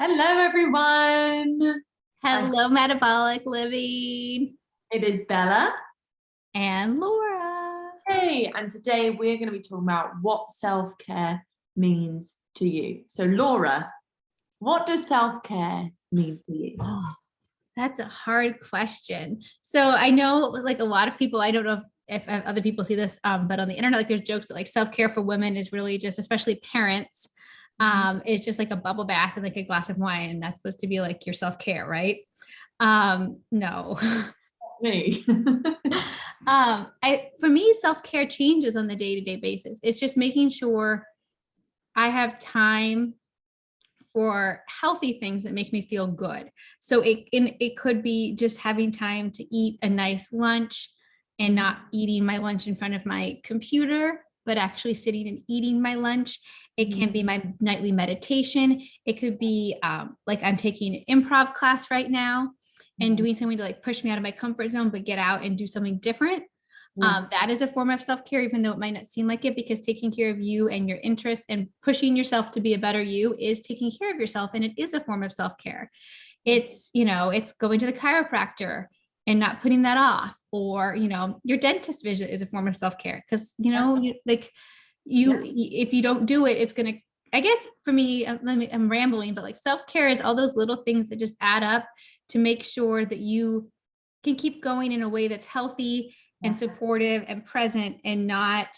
Hello, everyone. I, Hello, Metabolic Living it is Bella. and Laura. Hey, and today we're going to be talking about what self-care means to you. So, Laura, what does self-care mean to you? Oh, that's a hard question. So I know like a lot of people, I don't know if other people see this, but on the internet, like there's jokes that like self-care for women is really just, especially parents, is just like a bubble bath and like a glass of wine. And that's supposed to be like your self-care, right? No. Me. For me, self-care changes on the day-to-day basis. It's just making sure I have time for healthy things that make me feel good. So it could be just having time to eat a nice lunch and not eating my lunch in front of my computer, but actually sitting and eating my lunch. It can be my nightly meditation. It could be like I'm taking an improv class right now and doing something to like push me out of my comfort zone, but get out and do something different. That is a form of self-care, even though it might not seem like it, because taking care of you and your interests and pushing yourself to be a better you is taking care of yourself. And it is a form of self-care. It's going to the chiropractor and not putting that off, or, your dentist visit is a form of self-care. Cause if you don't do it, it's going to, I guess for me, I'm rambling, but like self-care is all those little things that just add up to make sure that you can keep going in a way that's healthy and supportive and present, and not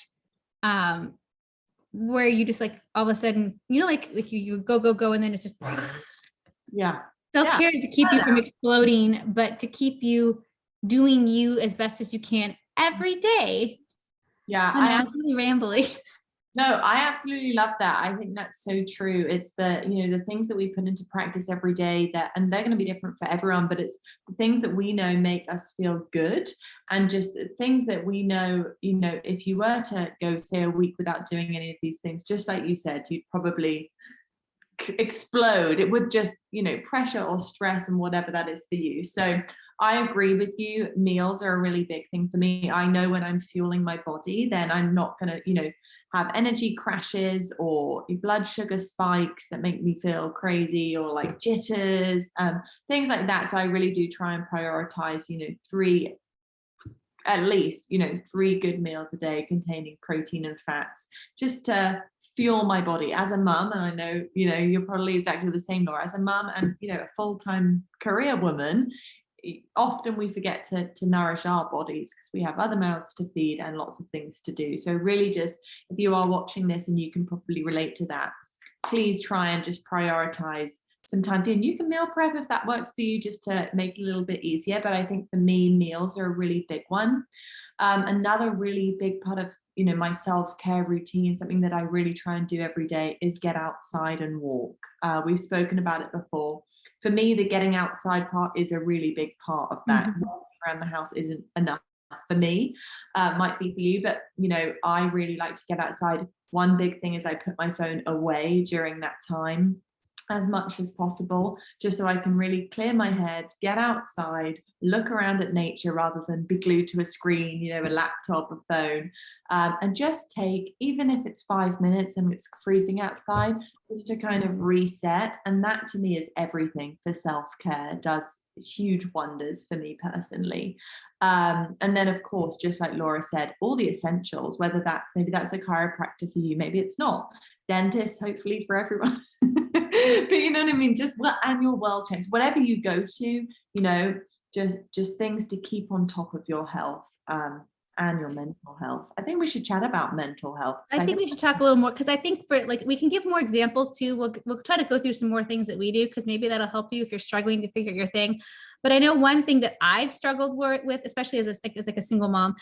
where you just like all of a sudden, like you go and then it's just Yeah. self-care is to keep you from exploding, but to keep you doing you as best as you can every day. Yeah. I was really rambling. No, I absolutely love that. I think that's so true. It's the things that we put into practice every day and they're going to be different for everyone, but it's the things that we know make us feel good, and just the things that we know, if you were to go, say, a week without doing any of these things, just like you said, you'd probably explode. It would just, pressure or stress and whatever that is for you. So I agree with you. Meals are a really big thing for me. I know when I'm fueling my body, then I'm not going to, have energy crashes or blood sugar spikes that make me feel crazy, or like jitters, things like that. So I really do try and prioritize, at least, three good meals a day containing protein and fats, just to fuel my body as a mum. And I know, you're probably exactly the same, Laura, as a mum and, a full-time career woman. Often we forget to nourish our bodies because we have other mouths to feed and lots of things to do. So really, just if you are watching this and you can probably relate to that, please try and just prioritize some time for you. And you can meal prep if that works for you, just to make it a little bit easier. But I think for me, meals are a really big one. Another really big part of my self-care routine, something that I really try and do every day, is get outside and walk. We've spoken about it before. For me, the getting outside part is a really big part of that. Walking around the house isn't enough for me. Might be for you, but I really like to get outside. One big thing is I put my phone away during that time as much as possible, just so I can really clear my head, get outside, look around at nature rather than be glued to a screen, a laptop, a phone, and just take, even if it's 5 minutes and it's freezing outside, just to kind of reset. And that to me is everything for self-care. It does huge wonders for me personally. And then of course, just like Laura said, all the essentials, whether maybe that's a chiropractor for you, maybe it's not, dentist hopefully for everyone. But you know what I mean, just annual world checks, whatever you go to, just things to keep on top of your health, and your mental health. I think we should chat about mental health. I think we should talk a little more, because I think for like, we can give more examples too. We'll try to go through some more things that we do, because maybe that'll help you if you're struggling to figure your thing. But I know one thing that I've struggled with, especially as a single mom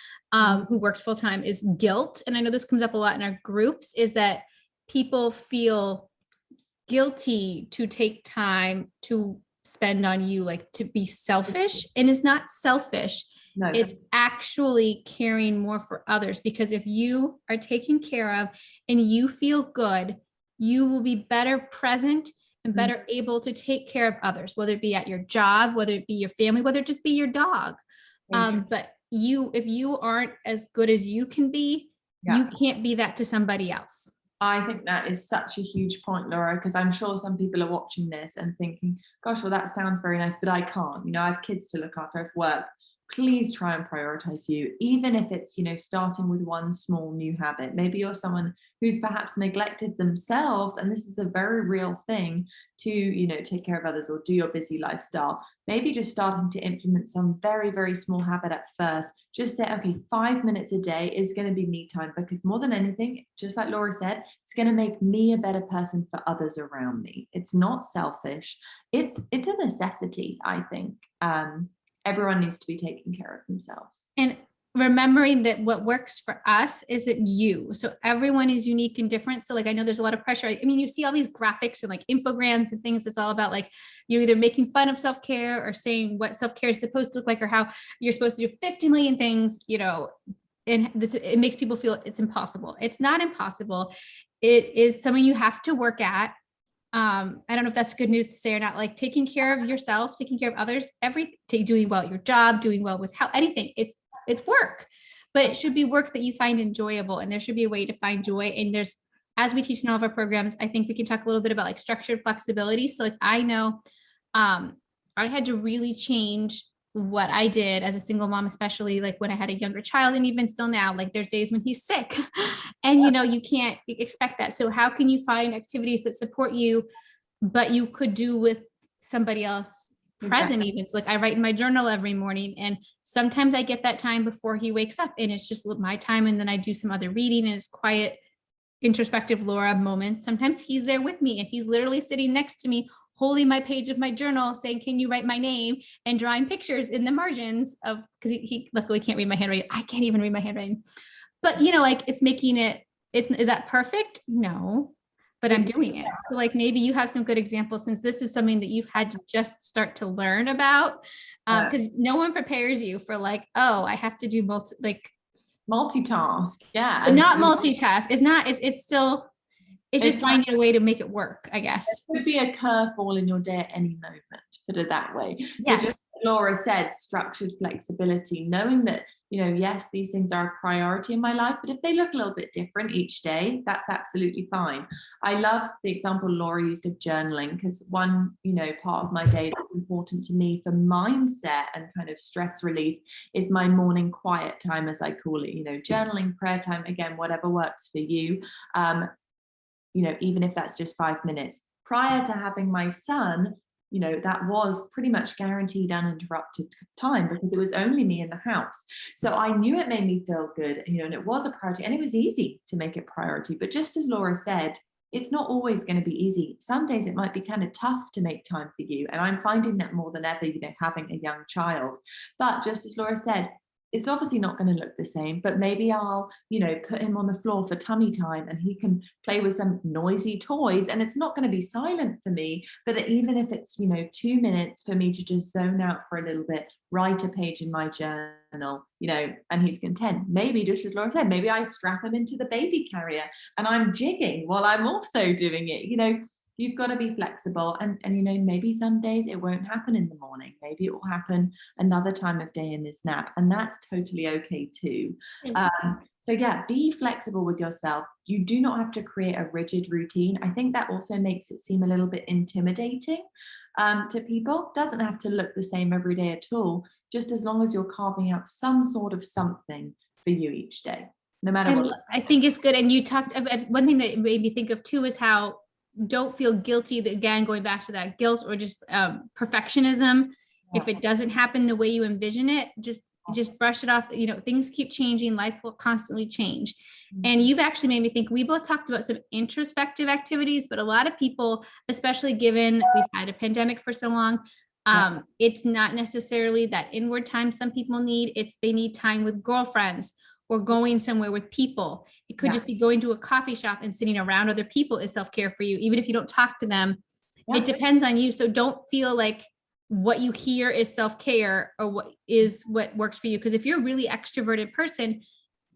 who works full time, is guilt. And I know this comes up a lot in our groups, is that people feel guilty to take time to spend on you, like to be selfish. And it's not selfish. No. It's actually caring more for others, because if you are taken care of and you feel good, you will be better present and better able to take care of others, whether it be at your job, whether it be your family, whether it just be your dog. But if you aren't as good as you can be, you can't be that to somebody else. I think that is such a huge point, Laura, because I'm sure some people are watching this and thinking, gosh, well, that sounds very nice, but I can't. I have kids to look after, I have work. Please try and prioritize you, even if it's, starting with one small new habit. Maybe you're someone who's perhaps neglected themselves, and this is a very real thing to, take care of others or do your busy lifestyle. Maybe just starting to implement some very, very small habit at first. Just say, okay, 5 minutes a day is going to be me time, because more than anything, just like Laura said, it's going to make me a better person for others around me. It's not selfish. It's a necessity, I think. Everyone needs to be taking care of themselves. And remembering that what works for us isn't you. So everyone is unique and different. So like, I know there's a lot of pressure. I mean, you see all these graphics and like infograms and things that's all about like, you're either making fun of self-care or saying what self-care is supposed to look like, or how you're supposed to do 50 million things, and it makes people feel it's impossible. It's not impossible. It is something you have to work at. I don't know if that's good news to say or not, like taking care of yourself, taking care of others, doing well at your job, doing well with anything. It's work, but it should be work that you find enjoyable. And there should be a way to find joy. And as we teach in all of our programs, I think we can talk a little bit about like structured flexibility. So like, I know, I had to really change what I did as a single mom, especially like when I had a younger child, and even still now, like there's days when he's sick and, you can't expect that. So how can you find activities that support you, but you could do with somebody else present? Exactly. Even so, like I write in my journal every morning, and sometimes I get that time before he wakes up, and it's just my time. And then I do some other reading, and it's quiet, introspective Laura moments. Sometimes he's there with me, and he's literally sitting next to me, holding my page of my journal saying, can you write my name, and drawing pictures in the margins of, because he luckily can't read my handwriting. I can't even read my handwriting, but like it's making it, is that perfect? No, but I'm doing it. So like, maybe you have some good examples, since this is something that you've had to just start to learn about, because no one prepares you for like, oh, I have to do multitask. Yeah. And not multitask. It's still, it's just finding a way to make it work, I guess. There could be a curveball in your day at any moment, put it that way. Yes. So just Laura said, structured flexibility, knowing that, yes, these things are a priority in my life, but if they look a little bit different each day, that's absolutely fine. I love the example Laura used of journaling, because one, part of my day that's important to me for mindset and kind of stress relief is my morning quiet time, as I call it, journaling, prayer time, again, whatever works for you. Even if that's just 5 minutes. Prior to having my son, that was pretty much guaranteed uninterrupted time, because it was only me in the house. So I knew it made me feel good, and it was a priority, and it was easy to make it priority. But just as Laura said, it's not always going to be easy. Some days it might be kind of tough to make time for you. And I'm finding that more than ever, having a young child. But just as Laura said, it's obviously not going to look the same, but maybe I'll, put him on the floor for tummy time, and he can play with some noisy toys, and it's not going to be silent for me. But even if it's, 2 minutes for me to just zone out for a little bit, write a page in my journal, and he's content. Maybe just as Laura said, maybe I strap him into the baby carrier and I'm jigging while I'm also doing it. You've got to be flexible, and maybe some days it won't happen in the morning. Maybe it will happen another time of day in this nap, and that's totally okay too. So yeah, be flexible with yourself. You do not have to create a rigid routine. I think that also makes it seem a little bit intimidating to people. It doesn't have to look the same every day at all, just as long as you're carving out some sort of something for you each day, no matter what. I think it's good. And you talked about one thing that made me think of too, is how don't feel guilty, that again, going back to that guilt or just perfectionism. If it doesn't happen the way you envision it, just brush it off. Things keep changing. Life will constantly change. And you've actually made me think, we both talked about some introspective activities, but a lot of people, especially given we've had a pandemic for so long, it's not necessarily that inward time some people need. They need time with girlfriends, or going somewhere with people. It could just be going to a coffee shop and sitting around other people is self-care for you, even if you don't talk to them. It depends on you. So don't feel like what you hear is self-care or what works for you. Because if you're a really extroverted person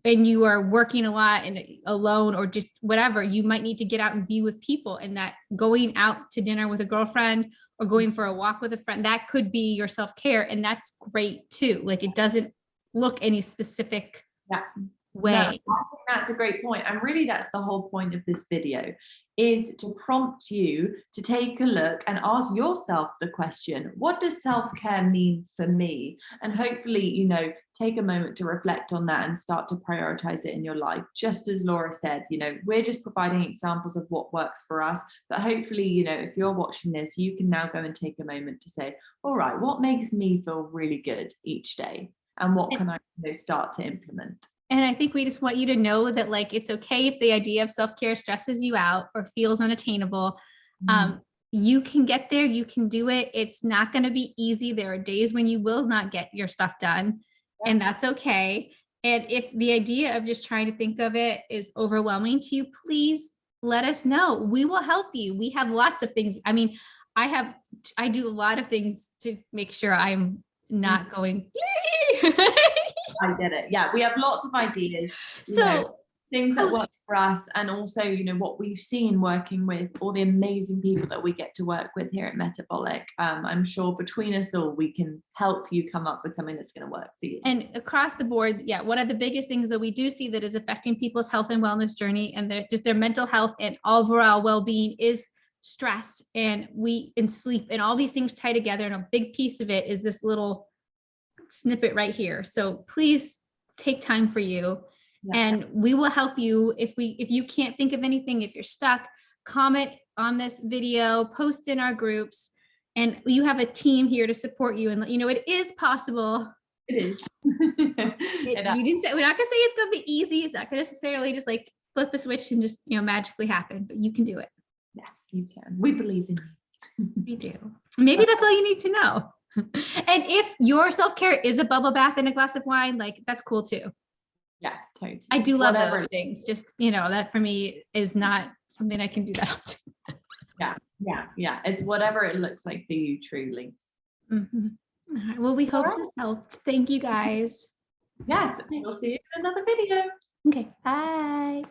and you are working a lot and alone or just whatever, you might need to get out and be with people, and that going out to dinner with a girlfriend or going for a walk with a friend, that could be your self-care. And that's great too. Like, it doesn't look any specific way. No, I think that's a great point. And really, that's the whole point of this video, is to prompt you to take a look and ask yourself the question, what does self-care mean for me? And hopefully, take a moment to reflect on that and start to prioritize it in your life. Just as Laura said, we're just providing examples of what works for us. But hopefully, if you're watching this, you can now go and take a moment to say, all right, what makes me feel really good each day? And what can I start to implement? And I think we just want you to know that, like, it's okay if the idea of self-care stresses you out or feels unattainable. You can get there. You can do it. It's not going to be easy. There are days when you will not get your stuff done, and that's okay. And if the idea of just trying to think of it is overwhelming to you, please let us know. We will help you. We have lots of things. I mean, I do a lot of things to make sure I'm not going. I get it. Yeah, we have lots of ideas. So things that work for us, and also, what we've seen working with all the amazing people that we get to work with here at Metabolic. I'm sure between us all, we can help you come up with something that's going to work for you. And across the board, one of the biggest things that we do see that is affecting people's health and wellness journey, and their mental health and overall well-being, is stress and sleep, and all these things tie together. And a big piece of it is this little snippet right here. So please take time for you, and we will help you. If you can't think of anything, if you're stuck, comment on this video, post in our groups, and you have a team here to support you and let you know it is possible. It is. We're not gonna say it's gonna be easy. It's not gonna necessarily just like flip a switch and just magically happen, but you can do it. Yes, you can. We believe in you. We do. Maybe that's all you need to know. And if your self-care is a bubble bath and a glass of wine, like, that's cool too. Yes, totally. I do love those things. Just, that for me is not something I can do that often. Yeah. It's whatever it looks like for you, truly. Mm-hmm. All right. Well, we hope this helped. Thank you guys. Yes, we'll see you in another video. Okay, bye.